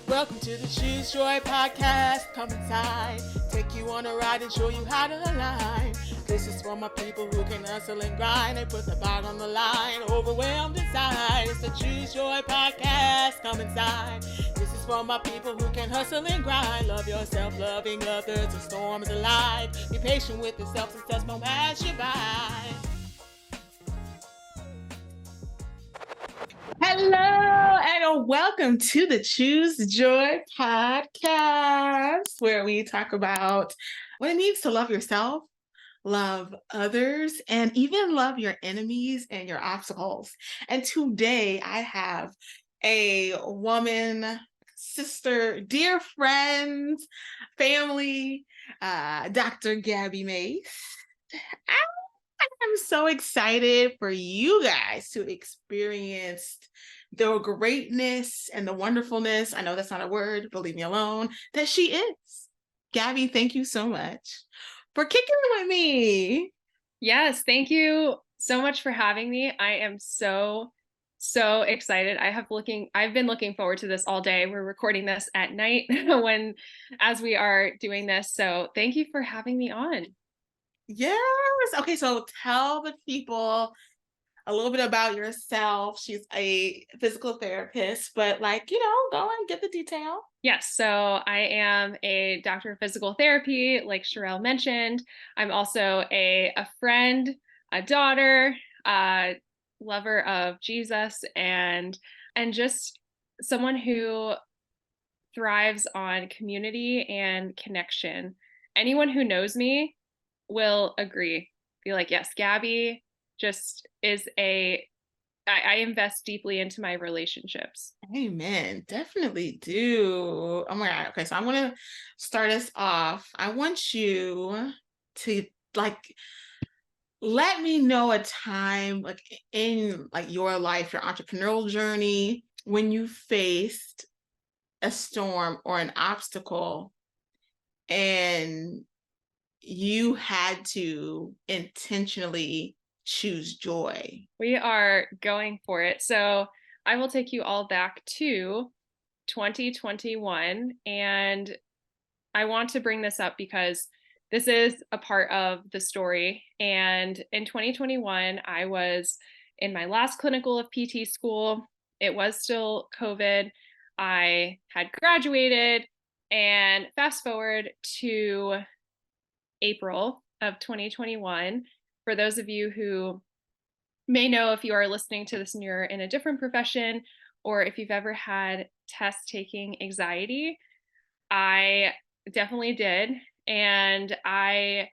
Welcome to the Choose Joy podcast. Come inside, take you on a ride and show you how to align. This is for my people who can hustle and grind. They put the bag on the line, overwhelmed inside. It's the Choose Joy podcast. Come inside. This is for my people who can hustle and grind. Love yourself, loving others. The storm is alive. Be patient with yourself. Success won't pass you by. Hello and welcome to the Choose Joy podcast, where we talk about what it means to love yourself, love others, and even love your enemies and your obstacles. And today I have a woman, sister, dear friend, family, Dr. Gabby Mace. I'm so excited for you guys to experience the greatness and the wonderfulness. I know that's not a word, but leave me alone, that she is. Gabby, thank you so much for kicking it with me. Yes, thank you so much for having me. I am so excited. I've been looking forward to this all day. We're recording this at night as we are doing this. So thank you for having me on. Yes. Okay, so tell the people a little bit about yourself. She's a physical therapist, but go and get the detail. Yes, so I am a doctor of physical therapy, like Sherrill mentioned. I'm also a friend, a daughter, a lover of Jesus, and just someone who thrives on community and connection. Anyone who knows me will agree. Be like, yes, Gabby just is I invest deeply into my relationships. Amen. Definitely do. Oh my God. Okay, so I'm gonna start us off. I want you to let me know a time in your life, your entrepreneurial journey, when you faced a storm or an obstacle and you had to intentionally choose joy. We are going for it. So I will take you all back to 2021. And I want to bring this up because this is a part of the story. And in 2021, I was in my last clinical of PT school. It was still COVID. I had graduated, and fast forward to April of 2021. For those of you who may know, if you are listening to this and you're in a different profession, or if you've ever had test taking anxiety, I definitely did. And I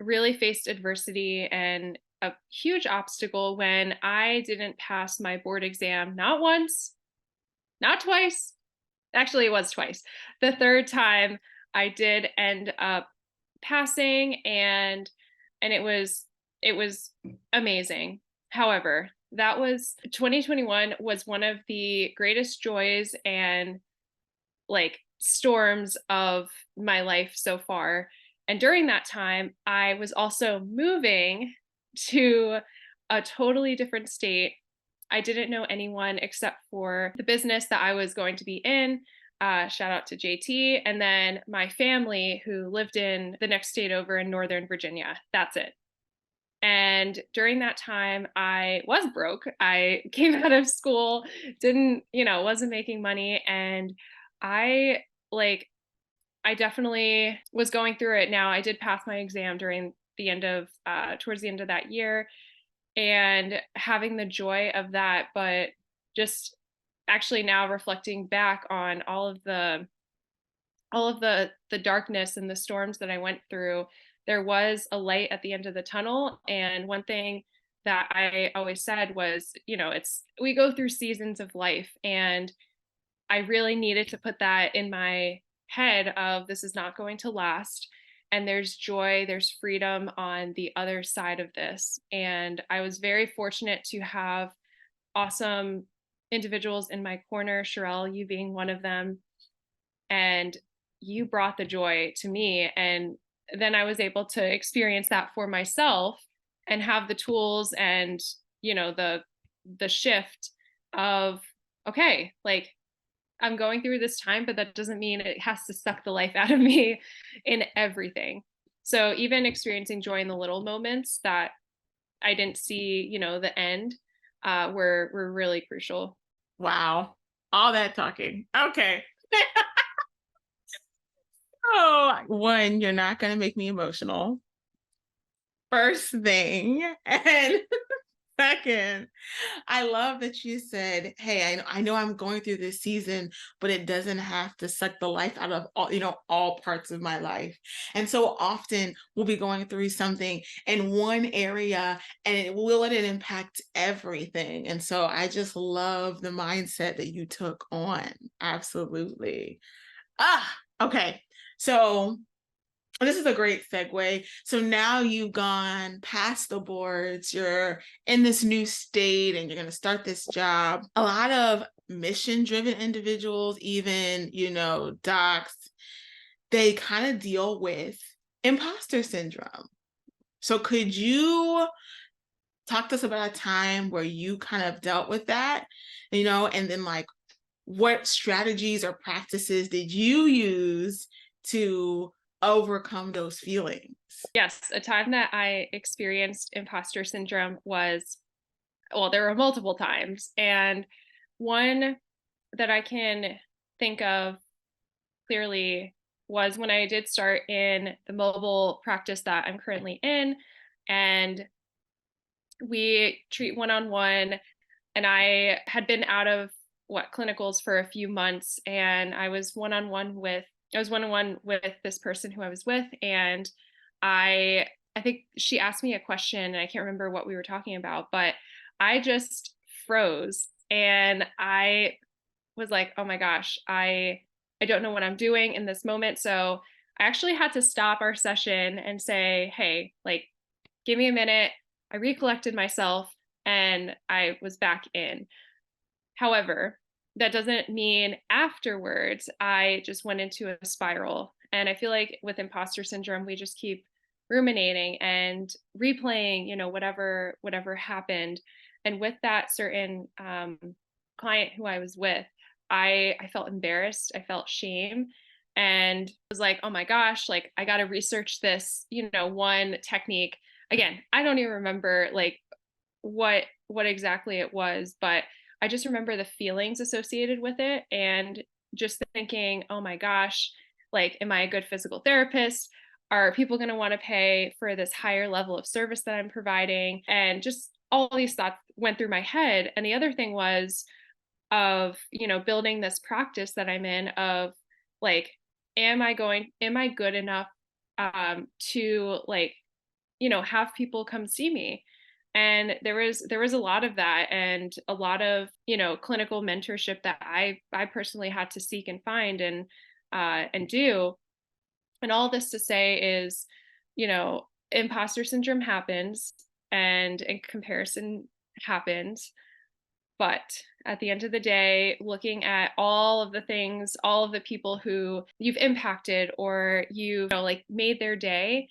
really faced adversity and a huge obstacle when I didn't pass my board exam, not once, not twice. Actually, it was twice. The third time I did end up passing, and it was amazing. However, that was 2021 was one of the greatest joys and storms of my life so far. And during that time, I was also moving to a totally different state. I didn't know anyone except for the business that I was going to be in. Shout out to JT. And then my family who lived in the next state over in Northern Virginia. That's it. And during that time, I was broke. I came out of school, wasn't making money. And I I definitely was going through it. Now, I did pass my exam towards the end of that year, and having the joy of that, but just actually now reflecting back on all of the darkness and the storms that I went through, there was a light at the end of the tunnel. And one thing that I always said was, we go through seasons of life, and I really needed to put that in my head of, this is not going to last. And there's joy, there's freedom on the other side of this. And I was very fortunate to have awesome individuals in my corner, Sherrill, you being one of them. And you brought the joy to me. And then I was able to experience that for myself and have the tools and, the shift of, okay, I'm going through this time, but that doesn't mean it has to suck the life out of me in everything. So even experiencing joy in the little moments that I didn't see, the end, were really crucial. Wow. All that talking. Okay. Oh, one, you're not going to make me emotional. First thing. And second, I love that you said, "Hey, I know I'm going through this season, but it doesn't have to suck the life out of all parts of my life." And so often we'll be going through something in one area and it will let it impact everything. And so I just love the mindset that you took on. Absolutely. Okay. So this is a great segue. So now you've gone past the boards, you're in this new state and you're going to start this job. A lot of mission driven individuals, even, docs, they kind of deal with imposter syndrome. So could you talk to us about a time where you kind of dealt with that, and then like what strategies or practices did you use to overcome those feelings? Yes, a time that I experienced imposter syndrome was, well, there were multiple times. And one that I can think of clearly was when I did start in the mobile practice that I'm currently in. And we treat one on one. And I had been out of clinicals for a few months, and I was one on one with this person who I was with, and I think she asked me a question, and I can't remember what we were talking about, but I just froze, and I was like, oh my gosh, I don't know what I'm doing in this moment. So I actually had to stop our session and say, hey, like, give me a minute. I recollected myself and I was back in. However, that doesn't mean afterwards I just went into a spiral. And I feel like with imposter syndrome, we just keep ruminating and replaying, whatever happened. And with that certain client who I was with, I felt embarrassed. I felt shame and was like, oh my gosh, like I got to research this, one technique. Again, I don't even remember like what exactly it was, but I just remember the feelings associated with it and just thinking, oh my gosh, like, am I a good physical therapist? Are people going to want to pay for this higher level of service that I'm providing? And just all these thoughts went through my head. And the other thing was of, building this practice that I'm in of like, am I good enough to like, have people come see me? And there was a lot of that and a lot of clinical mentorship that I personally had to seek and find and do. And all this to say is, imposter syndrome happens and comparison happens, but at the end of the day, looking at all of the things, all of the people who you've impacted or like made their day,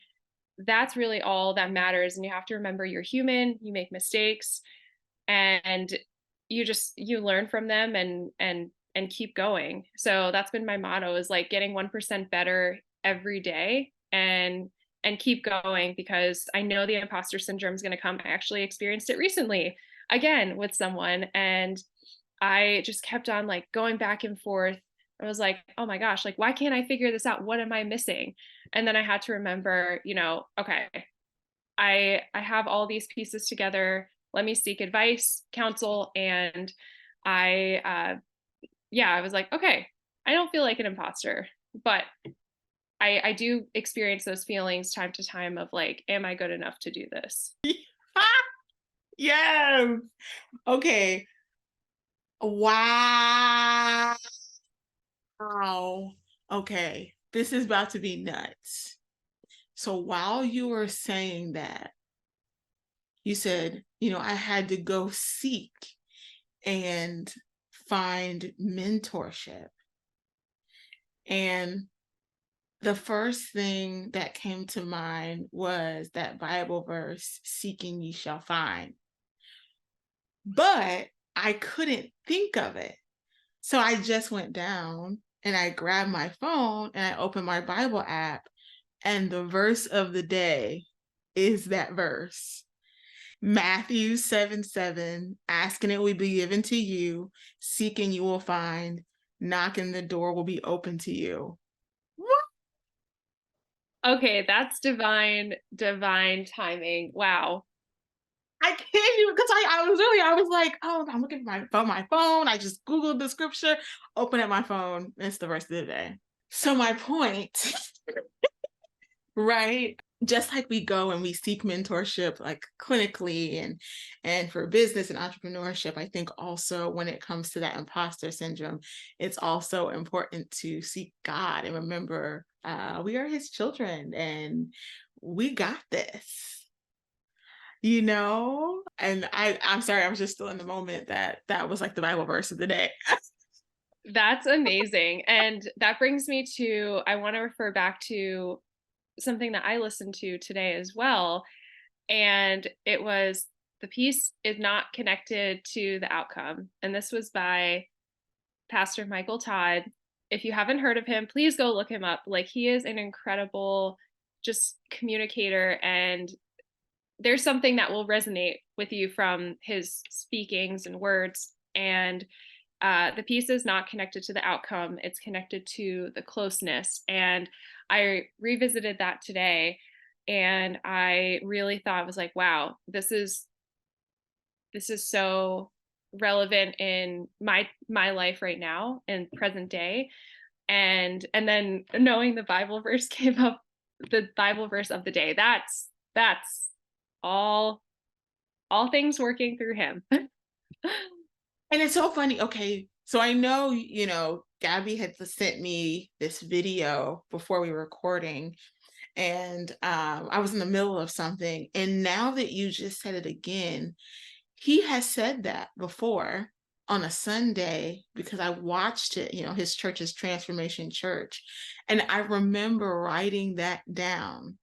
that's really all that matters. And you have to remember you're human, you make mistakes, and you learn from them and keep going. So that's been my motto, is like getting 1% better every day and keep going, because I know the imposter syndrome is going to come. I actually experienced it recently again with someone, and I just kept on like going back and forth. I was like, oh my gosh, like, why can't I figure this out? What am I missing? And then I had to remember, okay, I have all these pieces together. Let me seek advice, counsel. And I was like, okay, I don't feel like an imposter, but I do experience those feelings time to time of like, am I good enough to do this? Yes. Okay. Wow. Okay. This is about to be nuts. So while you were saying that, you said, I had to go seek and find mentorship. And the first thing that came to mind was that Bible verse, seeking ye shall find. But I couldn't think of it. So I just went down and I grabbed my phone and I opened my Bible app, and the verse of the day is that verse. Matthew 7:7, asking it will be given to you, seeking you will find, knocking the door will be open to you. What? Okay, that's divine timing. Wow. I can't even, because I was like, oh, I'm looking for my phone. I just Googled the scripture, open up my phone, it's the rest of the day. So my point, right? Just like we go and we seek mentorship like clinically and for business and entrepreneurship, I think also when it comes to that imposter syndrome, it's also important to seek God and remember we are his children and we got this, you know? And I'm sorry, I was just still in the moment that that was like the Bible verse of the day. That's amazing. And that brings me to, I want to refer back to something that I listened to today as well. And it was, the peace is not connected to the outcome. And this was by Pastor Michael Todd. If you haven't heard of him, please go look him up. Like, he is an incredible just communicator, and there's something that will resonate with you from his speakings and words. And the piece is not connected to the outcome, it's connected to the closeness. And I revisited that today, and I really thought, was like, wow, this is so relevant in my life right now and present day. And then knowing the Bible verse came up, the Bible verse of the day, that's all all things working through him. And it's so funny. Okay, so I know, Gabby had sent me this video before we were recording, and I was in the middle of something. And now that you just said it again, he has said that before on a Sunday because I watched it, his church's Transformation Church. And I remember writing that down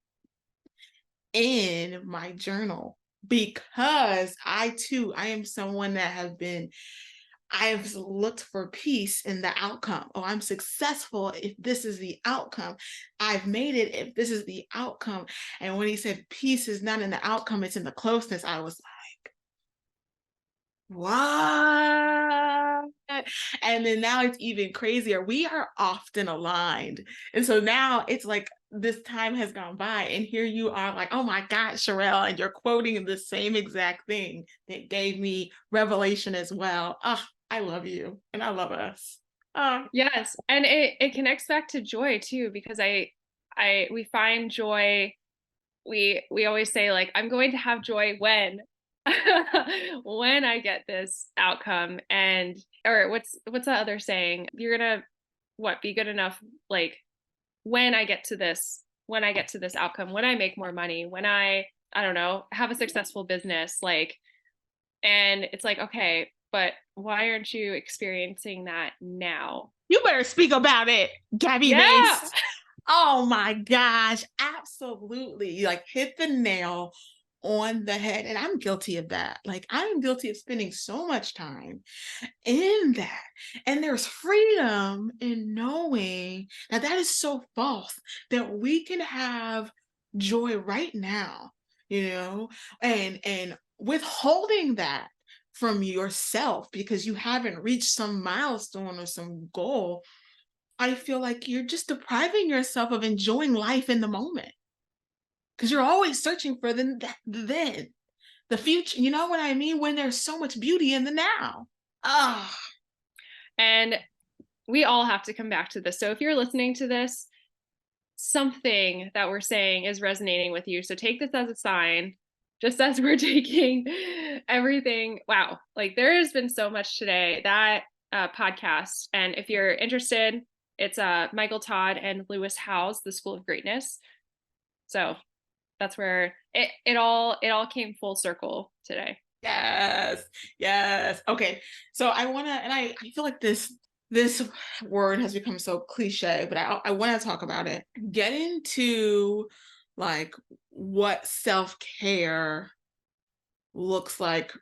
in my journal because I am someone that I've looked for peace in the outcome. Oh, I'm successful if this is the outcome. I've made it if this is the outcome. And when he said peace is not in the outcome, it's in the closeness, I was like, what? And then now it's even crazier. We are often aligned. And so now it's like this time has gone by, and here you are like, oh my God, Sherrill, and you're quoting the same exact thing that gave me revelation as well. Oh, I love you and I love us. Oh. Yes, and it connects back to joy too, because I we find joy, we always say, like, I'm going to have joy when when I get this outcome. And or what's that other saying? You're gonna what, be good enough, like, when I get to this, when I get to this outcome, when I make more money, when I don't know, have a successful business, like. And it's like, okay, but why aren't you experiencing that now? You better speak about it, Gabby Yeah. Mace. Oh my gosh, absolutely. You like hit the nail on the head. And I'm guilty of that. Like, I'm guilty of spending so much time in that. And there's freedom in knowing that that is so false, that we can have joy right now, you know, and withholding that from yourself because you haven't reached some milestone or some goal. I feel like you're just depriving yourself of enjoying life in the moment because you're always searching for the future. You know what I mean? When there's so much beauty in the now. Ah, And we all have to come back to this. So if you're listening to this, something that we're saying is resonating with you. So take this as a sign, just as we're taking everything. Wow. Like, there has been so much today, that podcast. And if you're interested, it's Michael Todd and Lewis Howes, The School of Greatness. So that's where it all came full circle today. yes, yes. Okay, so I want to, and I feel like this word has become so cliche, but I want to talk about it. Get into like what self care looks like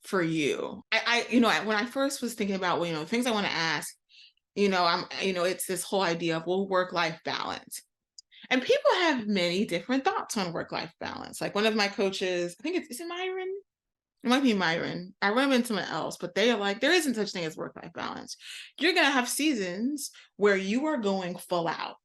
for you? When I first was thinking about, well, things I want to ask, it's this whole idea of, well, work-life balance. And people have many different thoughts on work-life balance. Like one of my coaches, I think is it Myron? It might be Myron. I run into someone else, but they are like, there isn't such thing as work-life balance. You're going to have seasons where you are going full out.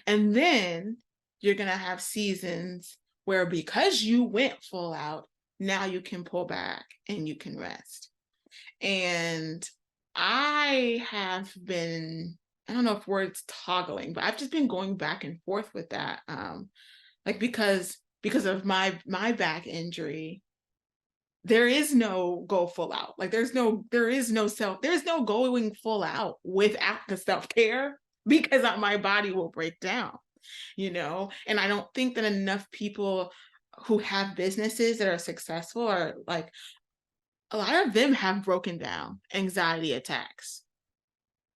And then you're going to have seasons where because you went full out, now you can pull back and you can rest. And I have been, I don't know if words toggling, but I've just been going back and forth with that. Like because of my back injury, there is no go full out. Like there's no going full out without the self-care because my body will break down, and I don't think that enough people who have businesses that are successful are like, a lot of them have broken down anxiety attacks.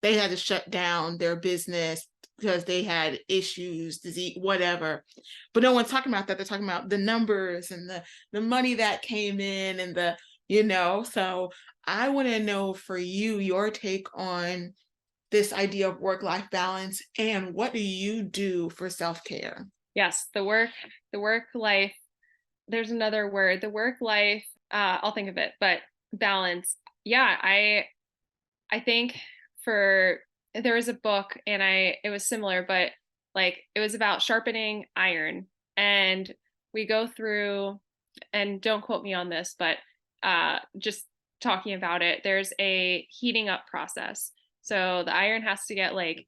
They had to shut down their business because they had issues, disease, whatever. But no one's talking about that. They're talking about the numbers and the money that came in and so I want to know for you, your take on this idea of work-life balance and what do you do for self-care? Yes, the work life, there's another word, the work life, I'll think of it, but balance. Yeah, I think for there was a book and it was similar, but like it was about sharpening iron. And we go through, and don't quote me on this, but just talking about it, there's a heating up process. So the iron has to get like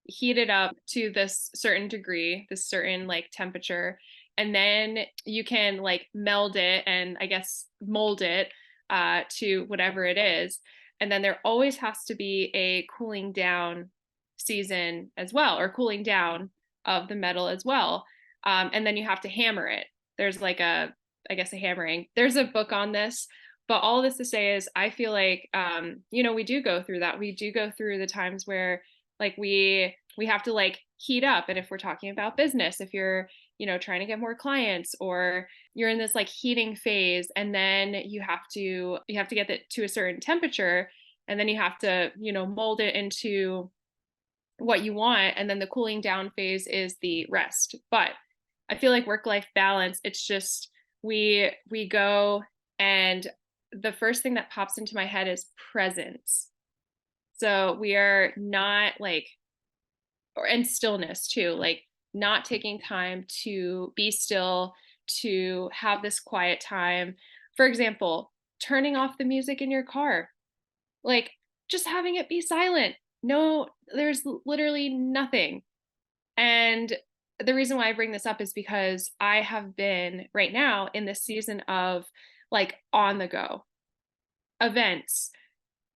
heated up to this certain degree, this certain like temperature, and then you can like meld it and I guess mold it to whatever it is. And then there always has to be a cooling down season as well, or cooling down of the metal as well. And then you have to hammer it. There's like I guess, a hammering. There's a book on this, but all this to say is I feel like, we do go through that. We do go through the times where like we have to like heat up. And if we're talking about business, if you're, trying to get more clients, or you're in this like heating phase, and then you have to get it to a certain temperature, and then you have to, mold it into what you want. And then the cooling down phase is the rest. But I feel like work-life balance, it's just we go, and the first thing that pops into my head is presence. So we are not like, and stillness too, like not taking time to be still, to have this quiet time. For example, turning off the music in your car, like just having it be silent. No, there's literally nothing. And the reason why I bring this up is because I have been right now in this season of like on the go events,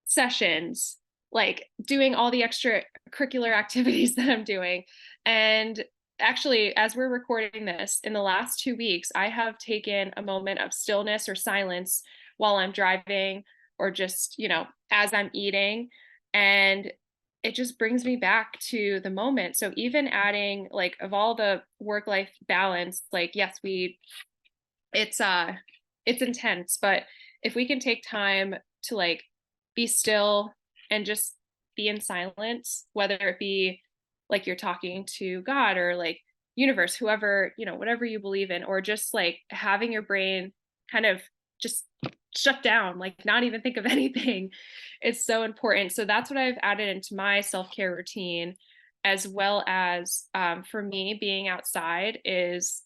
sessions, like doing all the extracurricular activities that I'm doing. And actually, as we're recording this, in the last 2 weeks, I have taken a moment of stillness or silence while I'm driving, or just, as I'm eating. And it just brings me back to the moment. So even adding like of all the work life balance, like yes, it's intense, but if we can take time to like be still and just be in silence, whether it be like you're talking to God or like universe, whoever, whatever you believe in, or just like having your brain kind of just shut down, like not even think of anything. It's so important. So that's what I've added into my self-care routine, as well as for me, being outside is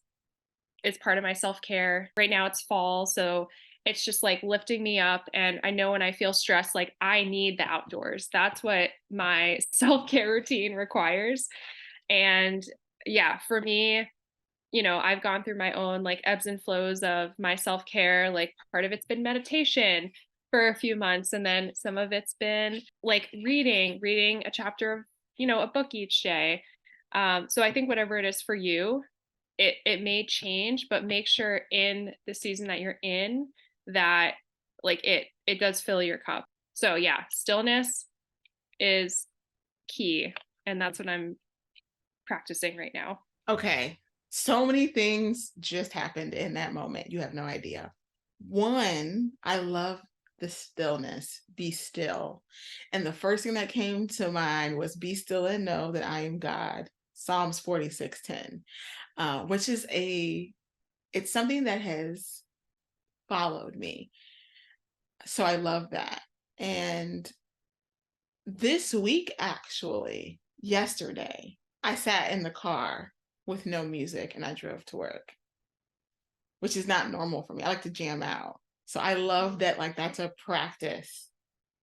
part of my self-care. Right now it's fall, so it's just like lifting me up. And I know when I feel stressed, like I need the outdoors. That's what my self-care routine requires. And yeah, for me, I've gone through my own like ebbs and flows of my self-care. Like part of it's been meditation for a few months, and then some of it's been like reading a chapter of, a book each day. So I think whatever it is for you, it may change, but make sure in the season that you're in that like it does fill your cup. So yeah, stillness is key, and that's what I'm practicing right now. Okay. So many things just happened in that moment. You have no idea. One, I love the stillness, be still. And the first thing that came to mind was be still and know that I am God. Psalms 46:10, which is it's something that has followed me. So I love that. And this week, actually, yesterday, I sat in the car with no music and I drove to work, which is not normal for me. I like to jam out. So I love that, like, that's a practice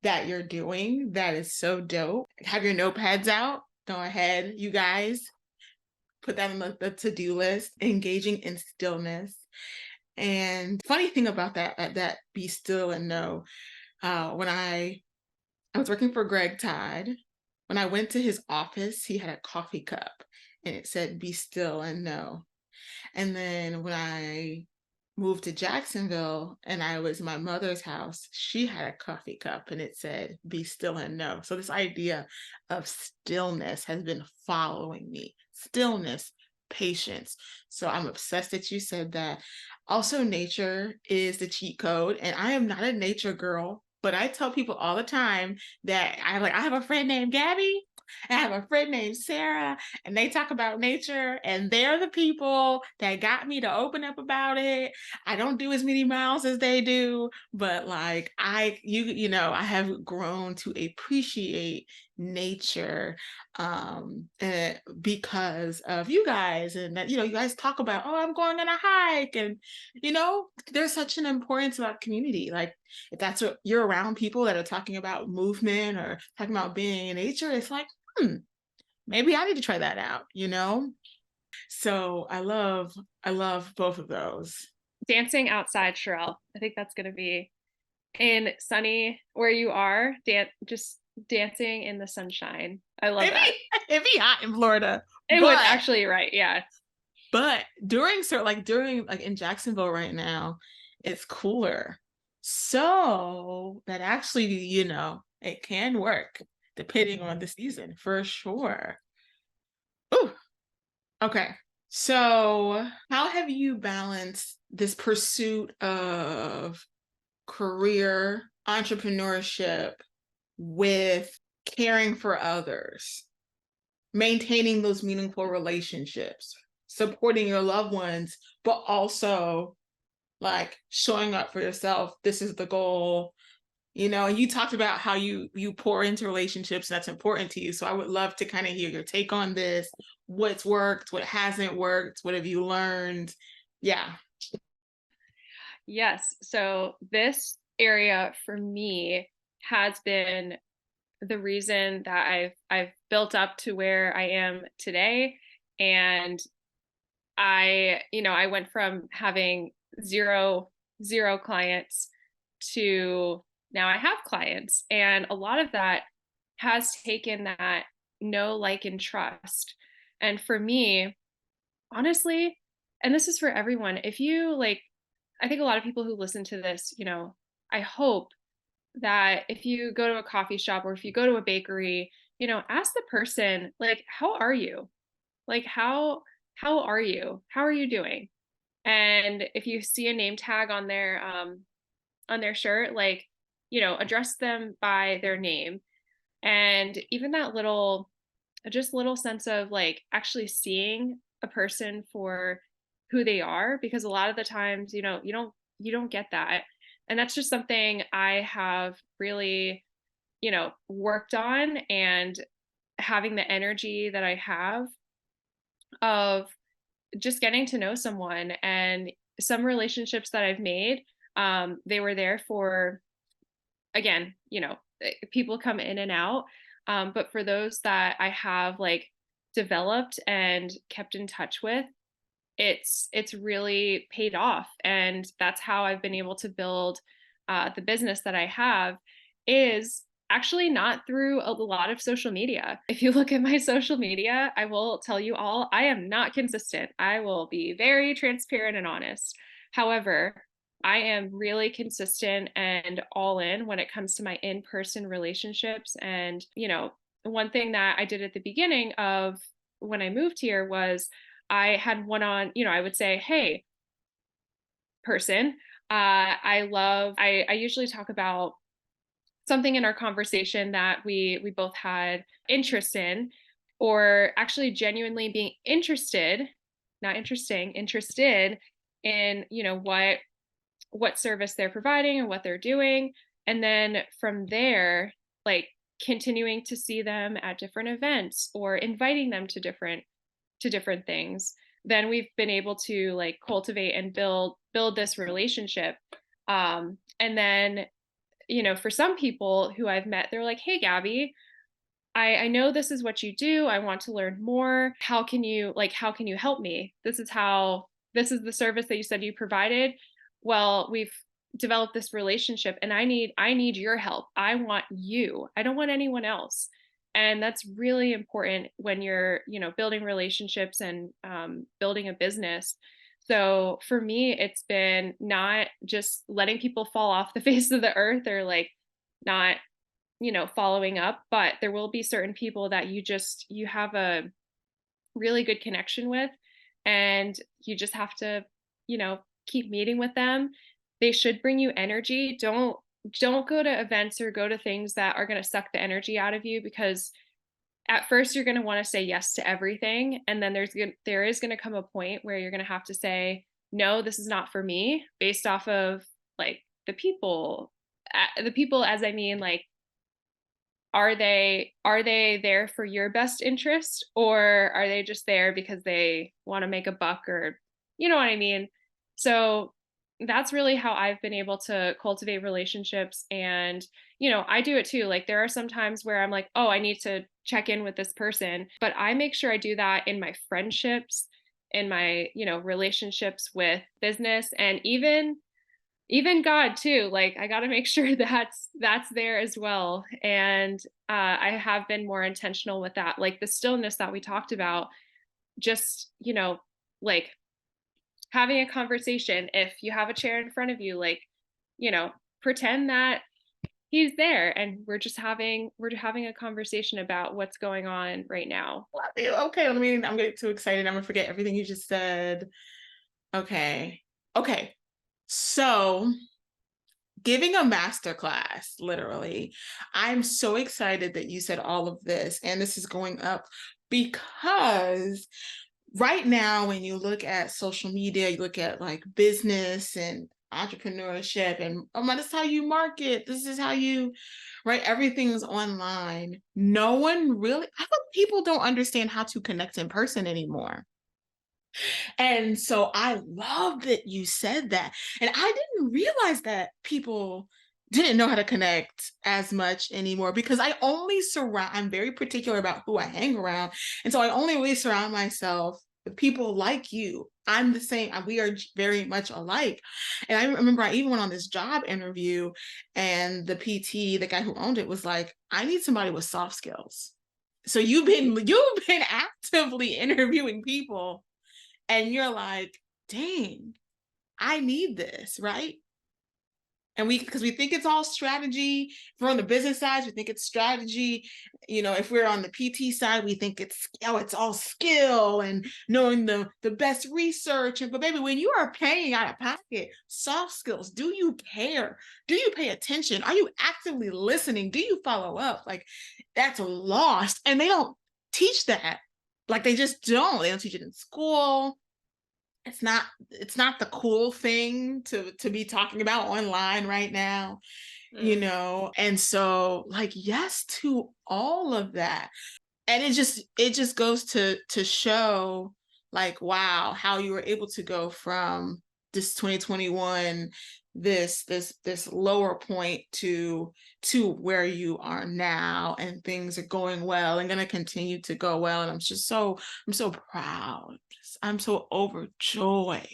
that you're doing. That is so dope. Have your notepads out. Go ahead, you guys. Put that on the to-do list. Engaging in stillness. And funny thing about that be still and know, when I was working for Greg Todd, when I went to his office, he had a coffee cup and it said, be still and know. And then when I moved to Jacksonville and I was in my mother's house, she had a coffee cup and it said, be still and know. So this idea of stillness has been following me. Stillness, patience. So I'm obsessed that you said that. Also, nature is the cheat code. And I am not a nature girl, but I tell people all the time that I have a friend named Gabby. I have a friend named Sarah, and they talk about nature, and they're the people that got me to open up about it. I don't do as many miles as they do, but like I have grown to appreciate nature because of you guys, and that you guys talk about, oh, I'm going on a hike, and there's such an importance about community. Like, if that's what you're around, people that are talking about movement or talking about being in nature, it's like, maybe I need to try that out. So I love both of those. Dancing outside, Sherrill. I think that's going to be in sunny where you are, just dancing in the sunshine. I love It'd that. be, it'd be hot in Florida, It would but actually, right. Yeah. during like in Jacksonville right now, it's cooler. So that actually, it can work depending on the season for sure. Ooh, okay. So, how have you balanced this pursuit of career entrepreneurship with caring for others, maintaining those meaningful relationships, supporting your loved ones, but also like showing up for yourself? This is the goal. And you talked about how you pour into relationships, and that's important to you. So I would love to kind of hear your take on this. What's worked, what hasn't worked, what have you learned? Yeah. Yes. So this area for me has been the reason that I've built up to where I am today. And I went from having zero clients to now I have clients. And a lot of that has taken that know, like, and trust. And for me, honestly, and this is for everyone, if you like, I think a lot of people who listen to this, I hope that if you go to a coffee shop or if you go to a bakery, ask the person, like, how are you? Like, how are you? How are you doing? And if you see a name tag on their shirt, like, address them by their name. And even that little sense of like actually seeing a person for who they are, because a lot of the times, you don't get that. And that's just something I have really, worked on, and having the energy that I have of just getting to know someone. And some relationships that I've made, they were there for, again, people come in and out. But for those that I have like developed and kept in touch with, it's really paid off. And that's how I've been able to build the business that I have, is actually not through a lot of social media. If you look at my social media, I will tell you all, I am not consistent. I will be very transparent and honest. However, I am really consistent and all in when it comes to my in-person relationships. And, one thing that I did at the beginning of when I moved here was I had one on, I would say, hey, person, I usually talk about something in our conversation that we both had interest in, or actually genuinely being interested, not interesting, interested in, what service they're providing and what they're doing. And then from there, like continuing to see them at different events or inviting them to different things, then we've been able to like cultivate and build this relationship. And then, for some people who I've met, they're like, "Hey, Gabby, I know this is what you do. I want to learn more. How can you help me? This is the service that you said you provided. Well, we've developed this relationship and I need your help. I want you. I don't want anyone else." And that's really important when you're, building relationships and building a business. So for me, it's been not just letting people fall off the face of the earth or like not, following up, but there will be certain people that you have a really good connection with, and you just have to, keep meeting with them. They should bring you energy. Don't go to events or go to things that are going to suck the energy out of you, because at first you're going to want to say yes to everything, and then there is going to come a point where you're going to have to say no, this is not for me, based off of like the people, as I mean, like, are they there for your best interest, or are they just there because they want to make a buck, or you know what I mean? So that's really how I've been able to cultivate relationships. And I do it too. Like there are some times where I'm like, "Oh, I need to check in with this person," but I make sure I do that in my friendships, in my, relationships with business, and even God too. Like I got to make sure that's there as well. And I have been more intentional with that, like the stillness that we talked about. Just, like having a conversation. If you have a chair in front of you, like, you know, pretend that he's there and we're having a conversation about what's going on right now. Okay, I'm getting too excited. I'm gonna forget everything you just said. Okay. Okay. So giving a master class, literally. I'm so excited that you said all of this, and this is going up because right now, when you look at social media, you look at like business and entrepreneurship, and oh my, this is how you market. This is how you, right? Everything's online. No one really, I think people don't understand how to connect in person anymore. And so I love that you said that. And I didn't realize that people didn't know how to connect as much anymore because I'm very particular about who I hang around. And so I only really surround myself with people like you. I'm the same. We are very much alike. And I remember I even went on this job interview, and the PT, the guy who owned it, was like, "I need somebody with soft skills." So you've been actively interviewing people, and you're like, "Dang, I need this," right? And because we think it's all strategy. If we're on the business side, we think it's strategy. If we're on the PT side, we think it's all skill and knowing the best research. But baby, when you are paying out of pocket, soft skills, do you care? Do you pay attention? Are you actively listening? Do you follow up? Like, that's lost. And they don't teach that. Like, they just don't. They don't teach it in school. It's not the cool thing to be talking about online right now. And so, like, yes to all of that. And it just goes to show, like, wow, how you were able to go from this 2021, this lower point to where you are now, and things are going well and going to continue to go well. And I'm so proud. I'm so overjoyed.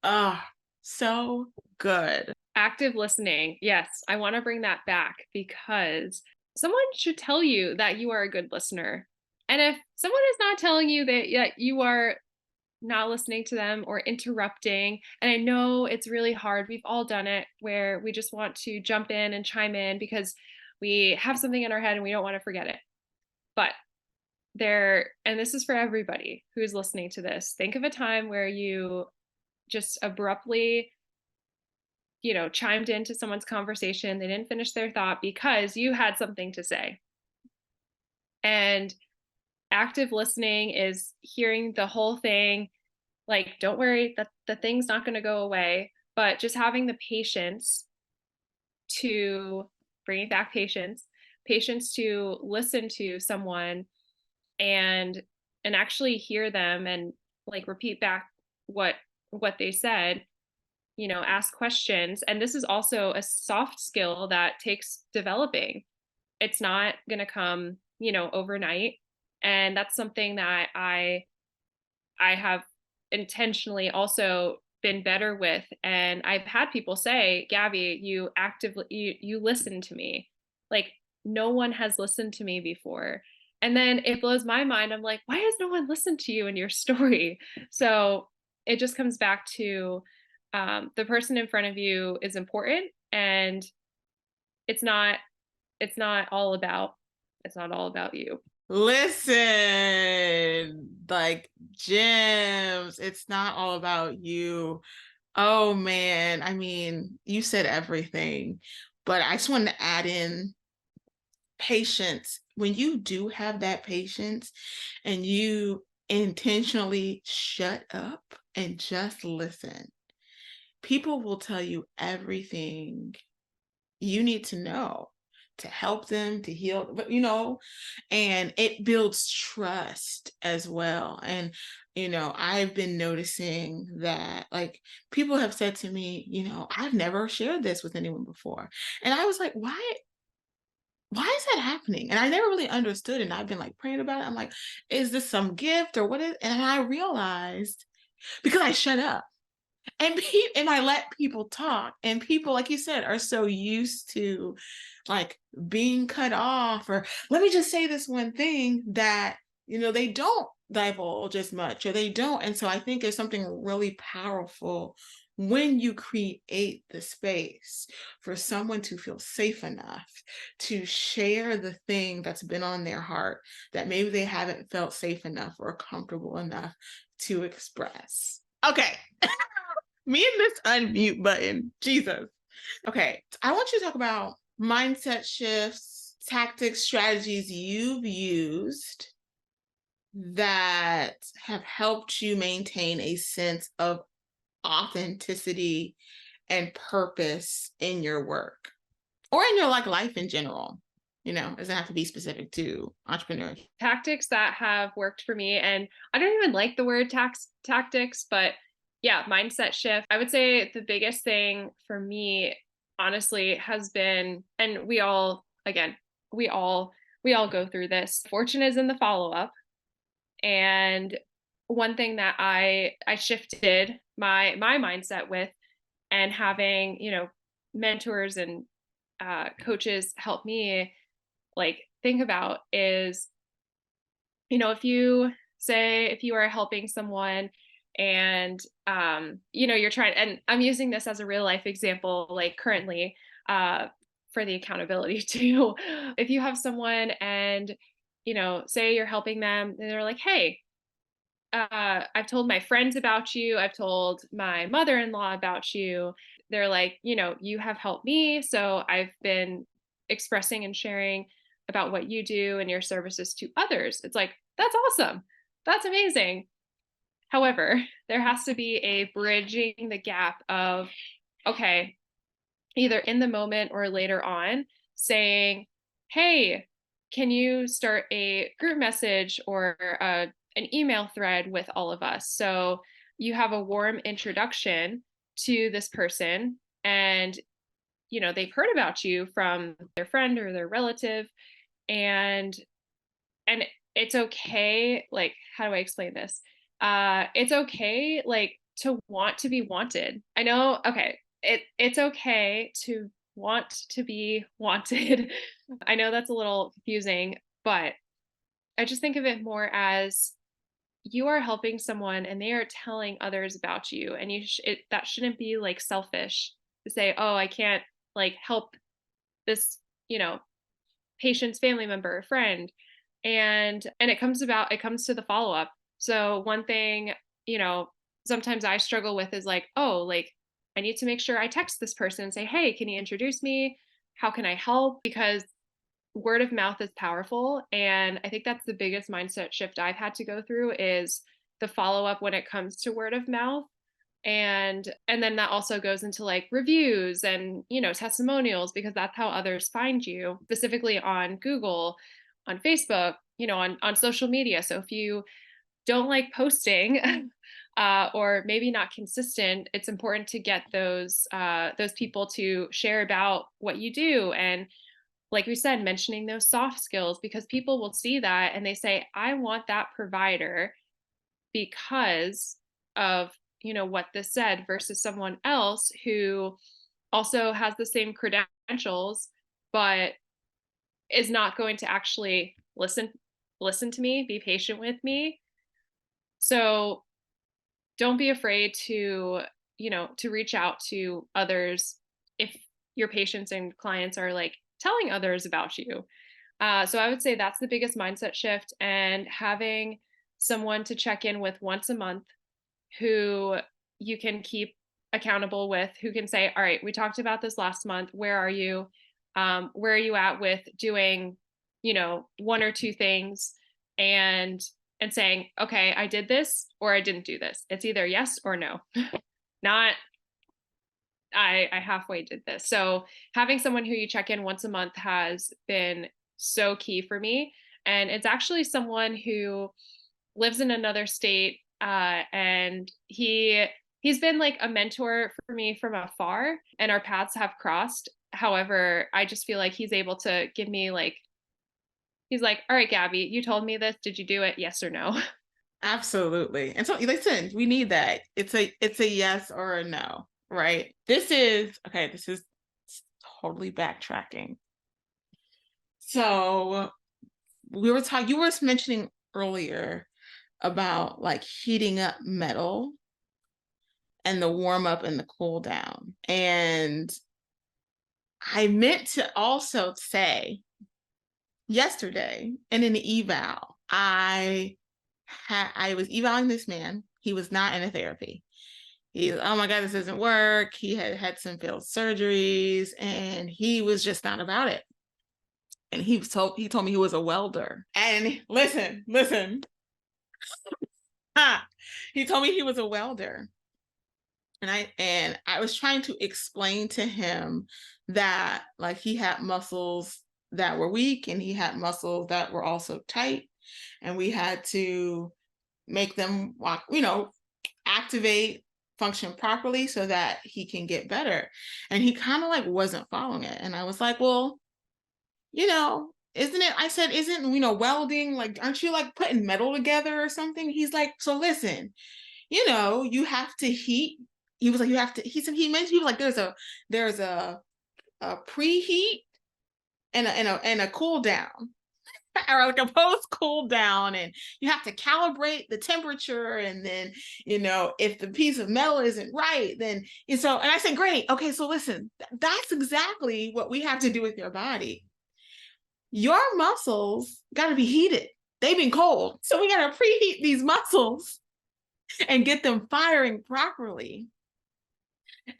Ah, so good. Active listening. Yes, I want to bring that back because someone should tell you that you are a good listener. And if someone is not telling you that you are not listening to them or interrupting, and I know it's really hard. We've all done it where we just want to jump in and chime in because we have something in our head and we don't want to forget it. But and this is for everybody who's listening to this, think of a time where you just abruptly chimed into someone's conversation. They didn't finish their thought because you had something to say. And active listening is hearing the whole thing. Like, don't worry, that the thing's not going to go away, but just having the patience to bringing back patience to listen to someone and actually hear them and like repeat back what they said, ask questions. And this is also a soft skill that takes developing. It's not going to come, overnight. And that's something that I have intentionally also been better with. And I've had people say, Gabby, you listen to me. Like, no one has listened to me before. And then it blows my mind. I'm like, why has no one listened to you in your story? So it just comes back to the person in front of you is important, and it's not it's not all about you. Listen, like gems. It's not all about you. Oh man, I mean, you said everything, but I just wanted to add in patience. When you do have that patience and you intentionally shut up and just listen, people will tell you everything you need to know to help them to heal, but and it builds trust as well. And I've been noticing that, like, people have said to me, I've never shared this with anyone before, and I was like, why is that happening? And I never really understood, and I've been like praying about it. I'm like, is this some gift or what is? And I realized, because I shut up and I let people talk, and people, like you said, are so used to like being cut off, or let me just say this one thing, that they don't divulge as much, or they don't. And so I think there's something really powerful when you create the space for someone to feel safe enough to share the thing that's been on their heart that maybe they haven't felt safe enough or comfortable enough to express. Okay. Me and this unmute button. Jesus. Okay. I want you to talk about mindset shifts, tactics, strategies you've used that have helped you maintain a sense of authenticity and purpose in your work or in your life in general. It doesn't have to be specific to entrepreneurship. Tactics that have worked for me, and I don't even like the word tactics, but yeah, mindset shift. I would say the biggest thing for me, honestly, has been, and we all go through this. Fortune is in the follow-up. And one thing that I shifted my mindset with, and having, mentors and coaches help me like think about is, if you are helping someone and you're trying, and I'm using this as a real life example, like currently, for the accountability too. If you have someone and say you're helping them and they're like, hey, I've told my friends about you, I've told my mother-in-law about you. They're like, you have helped me, so I've been expressing and sharing about what you do and your services to others. It's like, that's awesome. That's amazing. However, there has to be a bridging the gap of, okay, either in the moment or later on, saying, hey, can you start a group message or an email thread with all of us? So you have a warm introduction to this person, and they've heard about you from their friend or their relative, and it's okay. Like, how do I explain this? It's okay, like, to want to be wanted. I know, okay, it's okay to want to be wanted. I know that's a little confusing, but I just think of it more as, you are helping someone and they are telling others about you, and that shouldn't be like selfish to say, oh, I can't like help this, patient's family member or friend. And it comes to the follow up. So one thing, sometimes I struggle with is like, oh, like, I need to make sure I text this person and say, hey, can you introduce me? How can I help? Because word of mouth is powerful. And I think that's the biggest mindset shift I've had to go through is the follow up when it comes to word of mouth. And then that also goes into like reviews and, testimonials, because that's how others find you, specifically on Google, on Facebook, on social media. So if you don't like posting or maybe not consistent, it's important to get those people to share about what you do. And like we said, mentioning those soft skills, because people will see that and they say, I want that provider because of what this said, versus someone else who also has the same credentials but is not going to actually listen to me, be patient with me. So don't be afraid to reach out to others if your patients and clients are like telling others about you. So I would say that's the biggest mindset shift, and having someone to check in with once a month who you can keep accountable with, who can say, all right, we talked about this last month. Where are you? Where are you at with doing, one or two things, and saying, okay, I did this or I didn't do this. It's either yes or no, not I halfway did this. So having someone who you check in once a month has been so key for me. And it's actually someone who lives in another state, and he's been like a mentor for me from afar, and our paths have crossed. However, I just feel like he's able to give me like, he's like, all right, Gabby, you told me this. Did you do it? Yes or no? Absolutely. And so listen, we need that. It's a yes or a no, right? This is totally backtracking. So you were mentioning earlier about like heating up metal and the warm up and the cool down. And I meant to also say yesterday and in the eval, I was evaling this man. He was not in a therapy. Oh my God, this doesn't work. He had had some failed surgeries and he was just not about it. And he told me he was a welder. And listen. He told me he was a welder. And I was trying to explain to him that like he had muscles that were weak and he had muscles that were also tight, and we had to make them walk, activate, function properly so that he can get better. And he kind of like wasn't following it. And I was like, well, isn't it? I said, isn't, welding, like, aren't you like putting metal together or something? He's like, so listen, you have to heat. He was like, you have to, he mentioned, he was like, there's a preheat and a cool down, or like a post cool down, and you have to calibrate the temperature, and then if the piece of metal isn't right, then and I said, great, okay, so listen, that's exactly what we have to do with your body. Your muscles got to be heated. They've been cold, so we got to preheat these muscles and get them firing properly.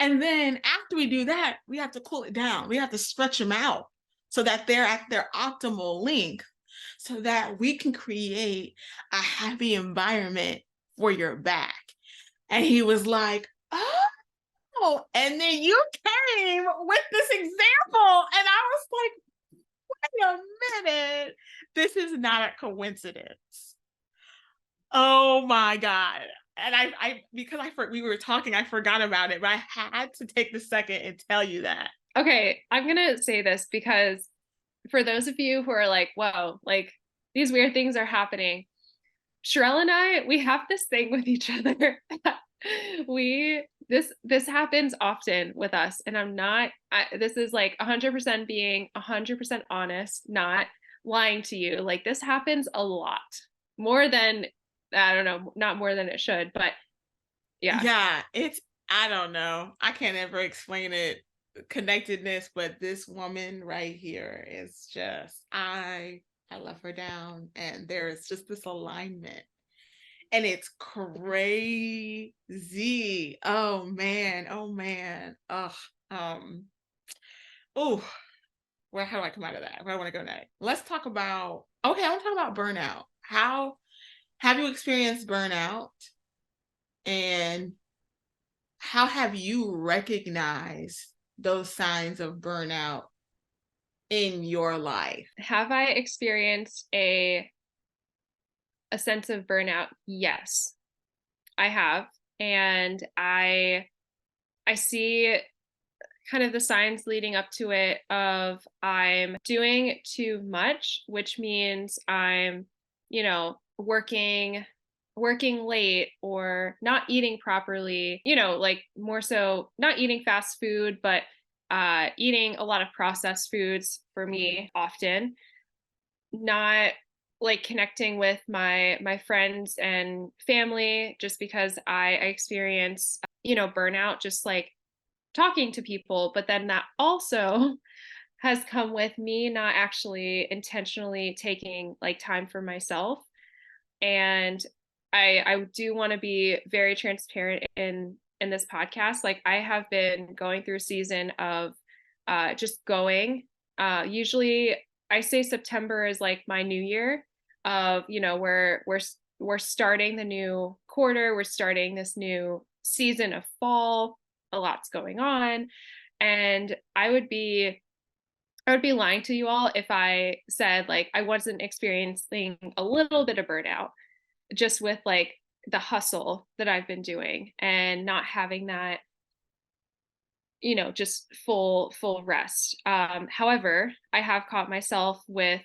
And then after we do that, we have to cool it down. We have to stretch them out so that they're at their optimal length, so that we can create a happy environment for your back. And he was like, oh, and then you came with this example. And I was like, wait a minute. This is not a coincidence. Oh my God. And because we were talking, I forgot about it, but I had to take the second and tell you that. Okay, I'm going to say this because for those of you who are like, whoa, like these weird things are happening. Sherrill and I, we have this thing with each other. This happens often with us, and this is like 100% being 100% honest, not lying to you. Like this happens a lot, more than, I don't know, not more than it should, but yeah. Yeah, I don't know. I can't ever explain it, connectedness, but this woman right here is just, I love her down, and there is just this alignment. and it's crazy. Oh man, oh man. Ugh. Um, oh, where how do I come out of that? Where I want to go next? Let's talk about okay, I want to talk about burnout. How have you experienced burnout and how have you recognized those signs of burnout in your life? Have I experienced a sense of burnout? Yes, I have. And I see kind of the signs leading up to it of I'm doing too much, which means I'm, working late or not eating properly, like more so not eating fast food, but eating a lot of processed foods for me often, not like connecting with my friends and family just because I experience burnout just like talking to people, but then that also has come with me not actually intentionally taking like time for myself. And I do want to be very transparent in this podcast. Like I have been going through a season of just going. Usually I say September is like my new year of, we're starting the new quarter, we're starting this new season of fall, a lot's going on. And I would be lying to you all if I said like I wasn't experiencing a little bit of burnout just with like the hustle that I've been doing and not having that, just full rest. However, I have caught myself with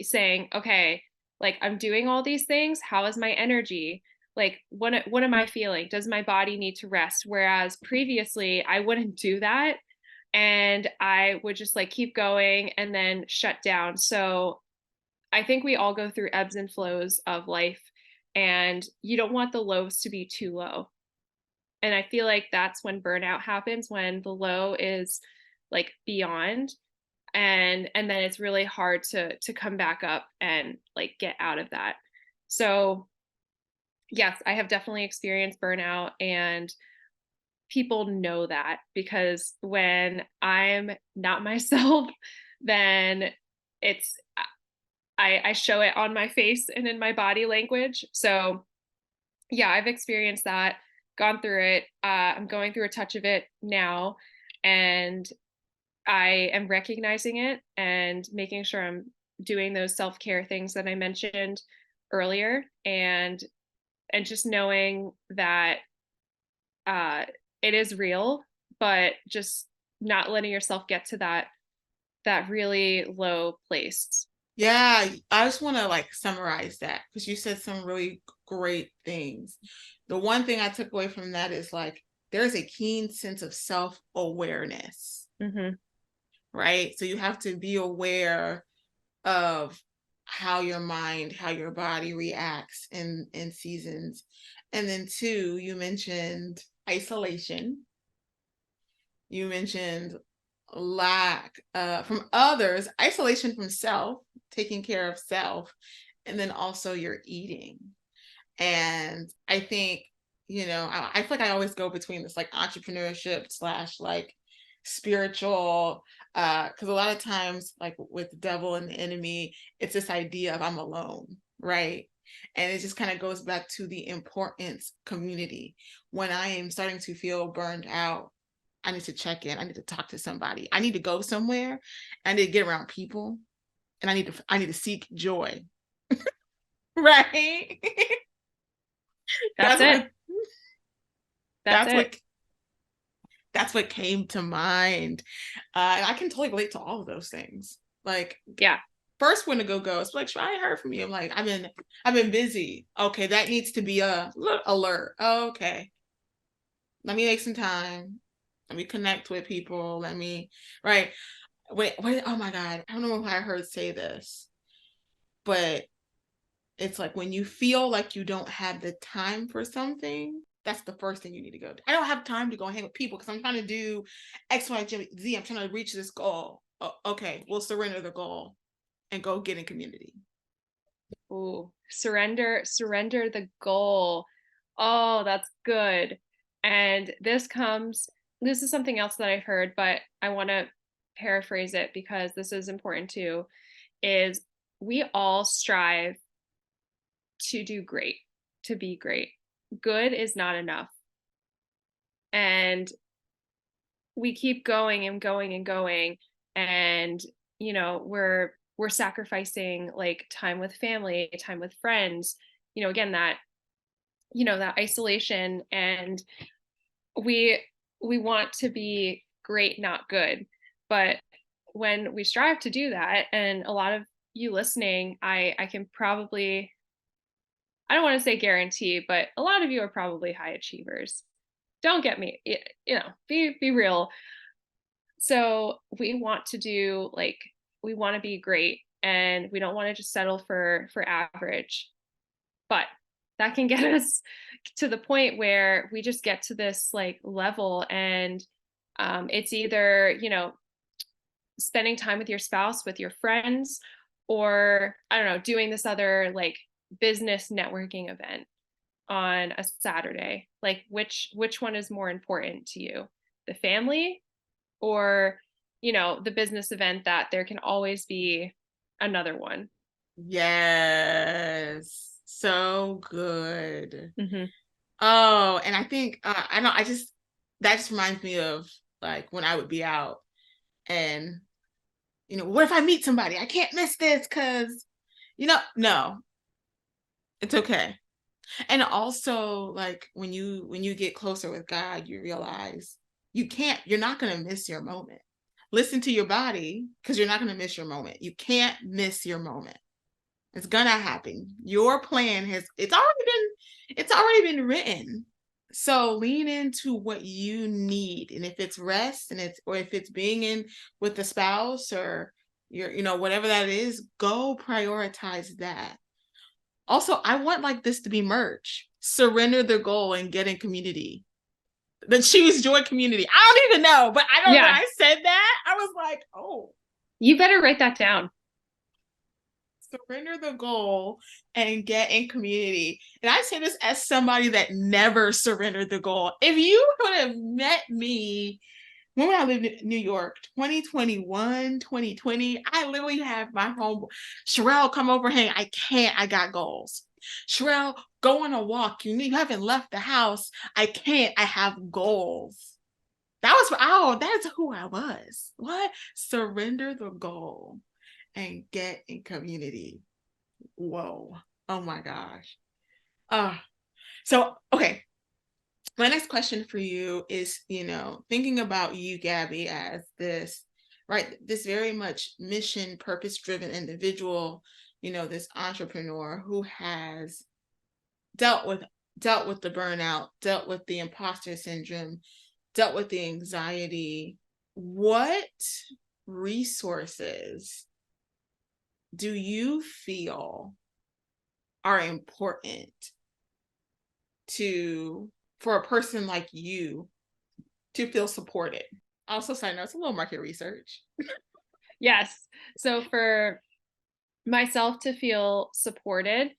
saying, okay, like I'm doing all these things. How is my energy? Like what am I feeling? Does my body need to rest? Whereas previously I wouldn't do that and I would just like keep going and then shut down. So I think we all go through ebbs and flows of life, and you don't want the lows to be too low. And I feel like that's when burnout happens, when the low is like beyond, and then it's really hard to come back up and like get out of that. So yes, I have definitely experienced burnout, and people know that because when I'm not myself, then it's I show it on my face and in my body language. So yeah, I've experienced that, gone through it. I'm going through a touch of it now, and I am recognizing it and making sure I'm doing those self-care things that I mentioned earlier, and just knowing that uh, it is real, but just not letting yourself get to that really low place. Yeah, I just want to like summarize that because you said some really great things. The one thing I took away from that is like there's a keen sense of self-awareness, Hmm. right? So you have to be aware of how your mind, how your body reacts in seasons. And then two, you mentioned isolation. You mentioned lack from others, isolation from self, taking care of self, and then also your eating. And I think, I feel like I always go between this like entrepreneurship slash like spiritual, because a lot of times, like with the devil and the enemy, it's this idea of I'm alone, right? And it just kind of goes back to the importance community. When I am starting to feel burned out, I need to check in. I need to talk to somebody. I need to go somewhere. I need to get around people, and I need to seek joy. Right? That's that's it. what That's that's it. what that's what came to mind. And I can totally relate to all of those things. Like Yeah. first when to go, it's like, I heard from you. I'm like, I've been busy. Okay, that needs to be a alert. Okay. Let me make some time. Let me connect with people. Right. Wait, oh my God. I don't know if I heard say this, but it's like when you feel like you don't have the time for something, that's the first thing you need to go do. I don't have time to go hang with people because I'm trying to do X, Y, Z. I'm trying to reach this goal. Oh, okay, we'll surrender the goal and go get in community. Ooh, surrender the goal. Oh, that's good. And this is something else that I've heard, but I want to paraphrase it because this is important too, is we all strive to do great, to be great. Good is not enough. And we keep going and going and going, and we're sacrificing like time with family, time with friends, again, that isolation, and we we want to be great, not good. But when we strive to do that, and a lot of you listening, I can probably, I don't want to say guarantee, but a lot of you are probably high achievers. Don't get me, be real. So we want to do like, we want to be great, and we don't want to just settle for average. But that can get us to the point where we just get to this like level, and it's either, spending time with your spouse, with your friends, or I don't know, doing this other like business networking event on a Saturday. Like which one is more important to you? The family, or the business event that there can always be another one. Yes. So good. Hmm. Oh, and I think I know I just that just reminds me of like when I would be out and what if I meet somebody? I can't miss this because no, it's okay. And also like when you get closer with God, you realize you're not going to miss your moment. Listen to your body because you're not going to miss your moment. You can't miss your moment. It's gonna happen. Your plan it's already been written. So lean into what you need. And if it's rest or if it's being in with the spouse or whatever that is, go prioritize that. Also, I want like this to be merch. Surrender the goal and get in community. The Choose Joy community. I don't even know, but I don't know. When Yeah, I said that, I was like, oh, you better write that down. surrender the goal and get in community. And I say this as somebody that never surrendered the goal. If you would have met me when I lived in New York, 2021, 2020, I literally have my home. Sherrill, come over. Hey, I can't. I got goals. Sherrill, go on a walk. You haven't left the house. I can't. I have goals. That's who I was. What? Surrender the goal and get in community. Whoa. Oh my gosh. So okay. My next question for you is, thinking about you, Gabby, as this, right, this very much mission, purpose-driven individual, this entrepreneur who has dealt with dealt with the burnout, dealt with the imposter syndrome, dealt with the anxiety. What resources do you feel are important to for a person like you to feel supported? Also, side note, it's a little market research. Yes. So for myself to feel supported,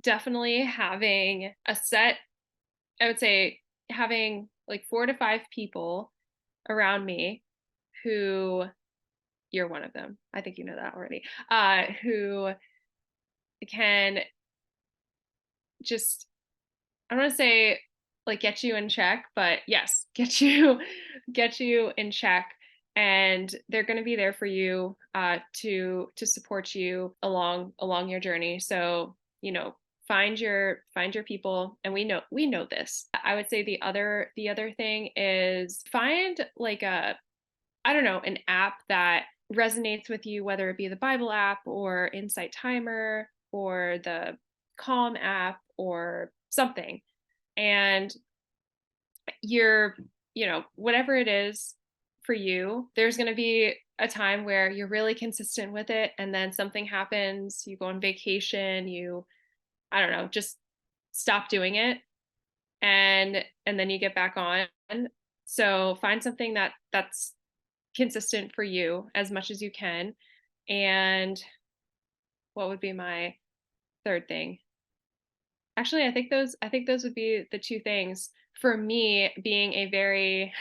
definitely having a set, I would say having like 4 to 5 people around me who, you're one of them. I think you know that already. Who can just, I don't want to say like get you in check, but yes, get you in check, and they're going to be there for you, to support you along your journey. So find your people, and we know this. I would say the other thing is find like a, I don't know, an app that resonates with you, whether it be the Bible app or Insight Timer or the Calm app or something. And you're, whatever it is for you, there's going to be a time where you're really consistent with it. And then something happens, you go on vacation, I don't know, just stop doing it. And then you get back on. So find something that's consistent for you as much as you can. And what would be my third thing? Actually, I think those would be the two things. For me, being a very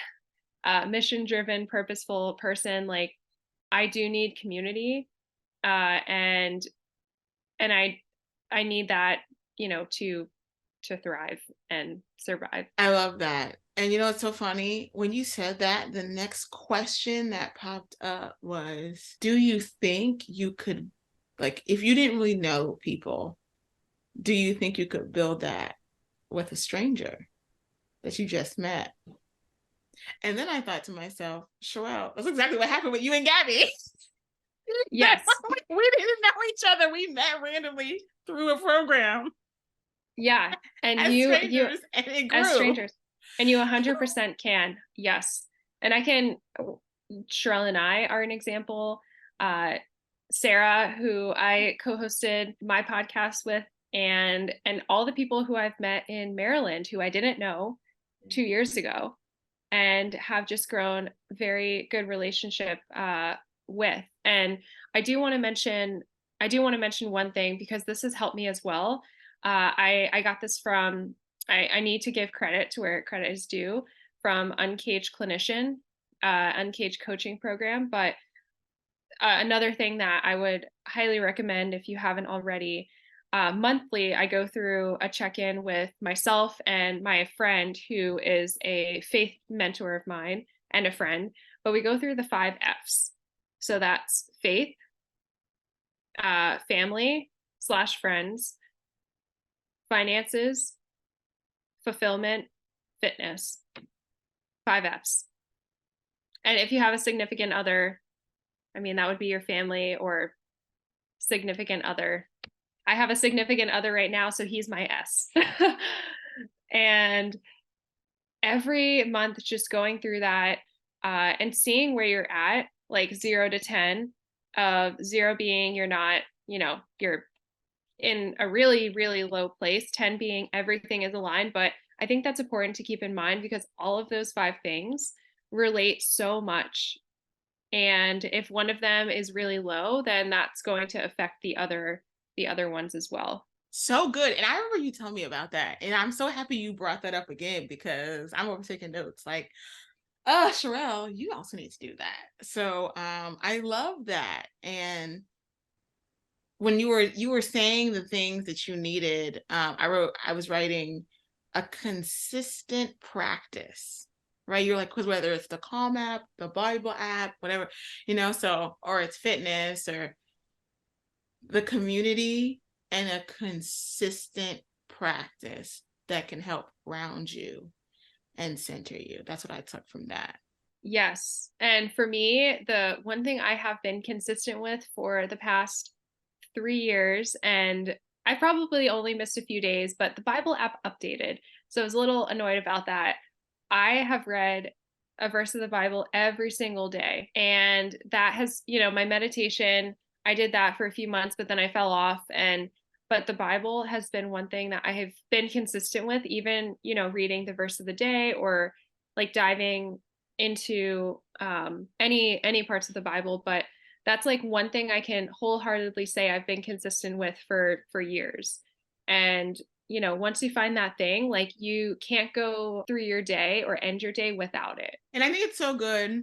mission-driven, purposeful person, like I do need community, and I need that, you know, to thrive and survive. I love that. And you know, it's so funny. When you said that, the next question that popped up was, do you think you could, like, if you didn't really know people, do you think you could build that with a stranger that you just met? And then I thought to myself, Sherrill, that's exactly what happened with you and Gabby. Yes. We didn't know each other. We met randomly through a program Yeah. And as you strangers, and it as grew. strangers, and you 100% can. Yes. And I can, Sherrill and I are an example. Uh, Sarah, who I co-hosted my podcast with, and all the people who I've met in Maryland who I didn't know 2 years ago and have just grown very good relationship with. And I do want to mention one thing because this has helped me as well. I got this from I need to give credit to where credit is due, from Uncaged Clinician, Uncaged coaching program. But another thing that I would highly recommend if you haven't already, monthly, I go through a check in with myself and my friend who is a faith mentor of mine and a friend. But we go through the 5 F's. So that's faith, family slash friends, finances, fulfillment, fitness. 5 F's. And if you have a significant other, I mean, that would be your family or significant other. I have a significant other right now, so he's my S. And every month, just going through that and seeing where you're at, like 0 to 10, of 0 being you're not, you know, you're in a really, really low place, 10 being everything is aligned. But I think that's important to keep in mind because all of those 5 things relate so much. And if one of them is really low, then that's going to affect the other ones as well. So good. And I remember you telling me about that. And I'm so happy you brought that up again because I'm over taking notes. Like, Sherrill, you also need to do that. So I love that. And when you were saying the things that you needed, I was writing a consistent practice, right? You're like, because whether it's the Calm app, the Bible app, whatever, you know, so, or it's fitness or the community, and a consistent practice that can help ground you and center you. That's what I took from that. Yes. And for me, the one thing I have been consistent with for the past 3 years, and I probably only missed a few days, but the Bible app updated. So I was a little annoyed about that. I have read a verse of the Bible every single day. And that has, you know, my meditation, I did that for a few months, but then I fell off. But the Bible has been one thing that I have been consistent with, even, you know, reading the verse of the day or like diving into any parts of the Bible. But that's like one thing I can wholeheartedly say I've been consistent with for years. And you know, once you find that thing, like you can't go through your day or end your day without it. And I think it's so good.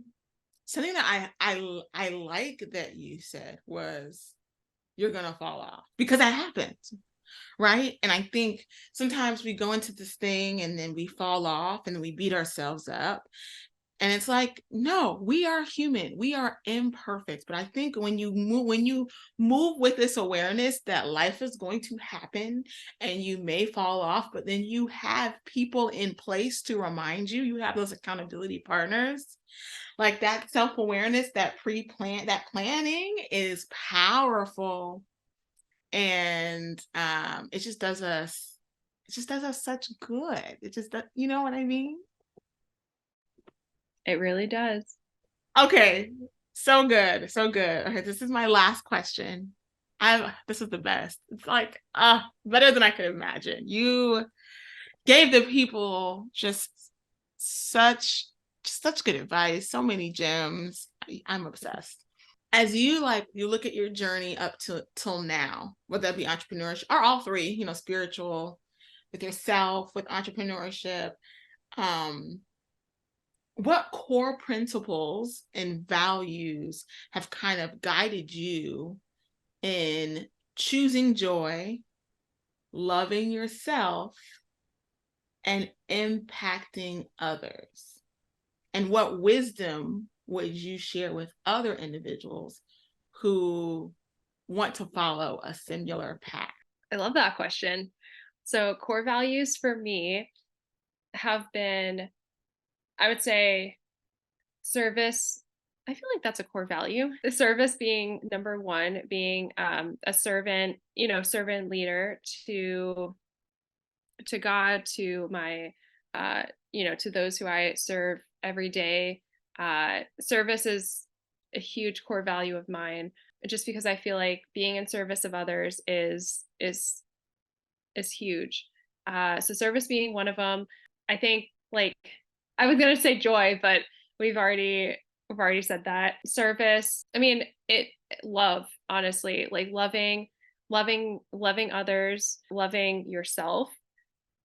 Something that I like that you said was, you're gonna fall off, because that happens, right? And I think sometimes we go into this thing and then we fall off and then we beat ourselves up. And it's like, no, we are human. We are imperfect. But I think when you move with this awareness that life is going to happen and you may fall off, but then you have people in place to remind you, you have those accountability partners. Like that self-awareness, that that planning is powerful. And it just does us such good. It just does, you know what I mean? It really does. Okay, so good, so good. Okay, this is my last question. This is the best. It's like better than I could imagine. You gave the people such such good advice, so many gems. I'm obsessed. As you look at your journey up to till now, whether that be entrepreneurship or all three, spiritual, with yourself, with entrepreneurship, um, what core principles and values have kind of guided you in choosing joy, loving yourself, and impacting others? And what wisdom would you share with other individuals who want to follow a similar path? I love that question. So, core values for me have been, I would say, service. I feel like that's a core value. The service being number one, being a servant, servant leader to God, to my, to those who I serve every day. Service is a huge core value of mine, just because I feel like being in service of others is huge. So service being one of them. I think, like, I was gonna say joy, but we've already said that. Service. I mean, it love, honestly, like loving others, loving yourself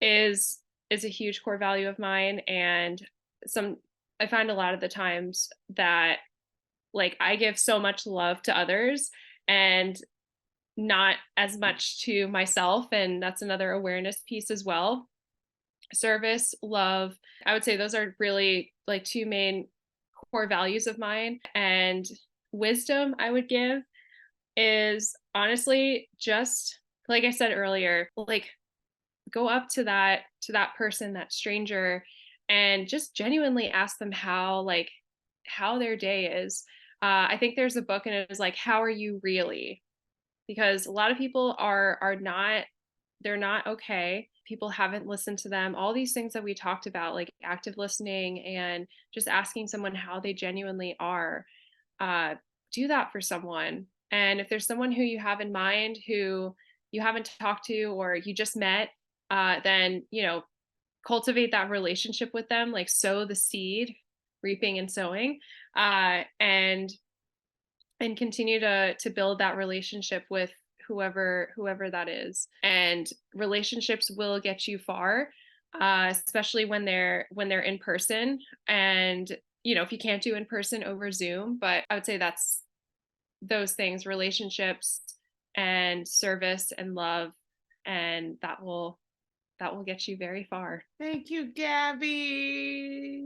is a huge core value of mine. And some I find a lot of the times that, like, I give so much love to others and not as much to myself, and that's another awareness piece as well. Service, love, I would say those are really like two main core values of mine. And wisdom I would give is honestly just like I said earlier, like, go up to that person, that stranger, and just genuinely ask them how their day is. I think there's a book and it was like, how are you really? Because a lot of people are not, they're not okay. People haven't listened to them. All these things that we talked about, like active listening and just asking someone how they genuinely are. Uh, do that for someone. And if there's someone who you have in mind who you haven't talked to or you just met, then cultivate that relationship with them. Like, sow the seed, reaping and sowing, and continue to build that relationship with whoever that is. And relationships will get you far, especially when they're in person. And if you can't do in person, over Zoom. But I would say that's those things: relationships and service and love, and that will get you very far. Thank you, Gabby.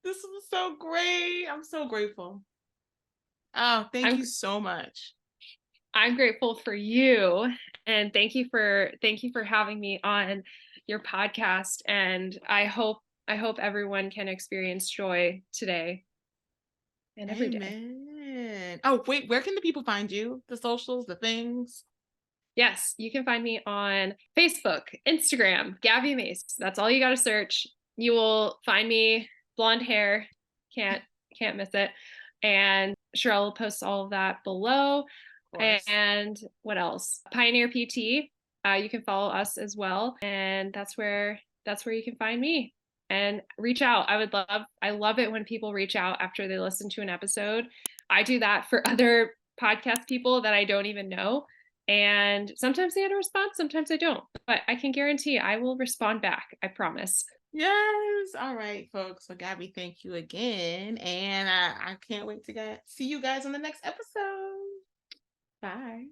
This was so great. I'm so grateful. Oh, thank I'm you so much. I'm grateful for you, and thank you for having me on your podcast. And I hope everyone can experience joy today and every day. Amen. Oh, wait, where can the people find you? The socials, the things? Yes, you can find me on Facebook, Instagram, Gabby Mace. That's all you got to search. You will find me. Blonde hair, can't can't miss it. And Sherrill will post all of that below. Of course. And what else? Pioneer PT. You can follow us as well, and that's where you can find me. And reach out. I love it when people reach out after they listen to an episode. I do that for other podcast people that I don't even know. And sometimes they get a response, sometimes I don't. But I can guarantee I will respond back. I promise. Yes. All right, folks. So, Gabby, thank you again. And I can't wait to see you guys on the next episode. Bye.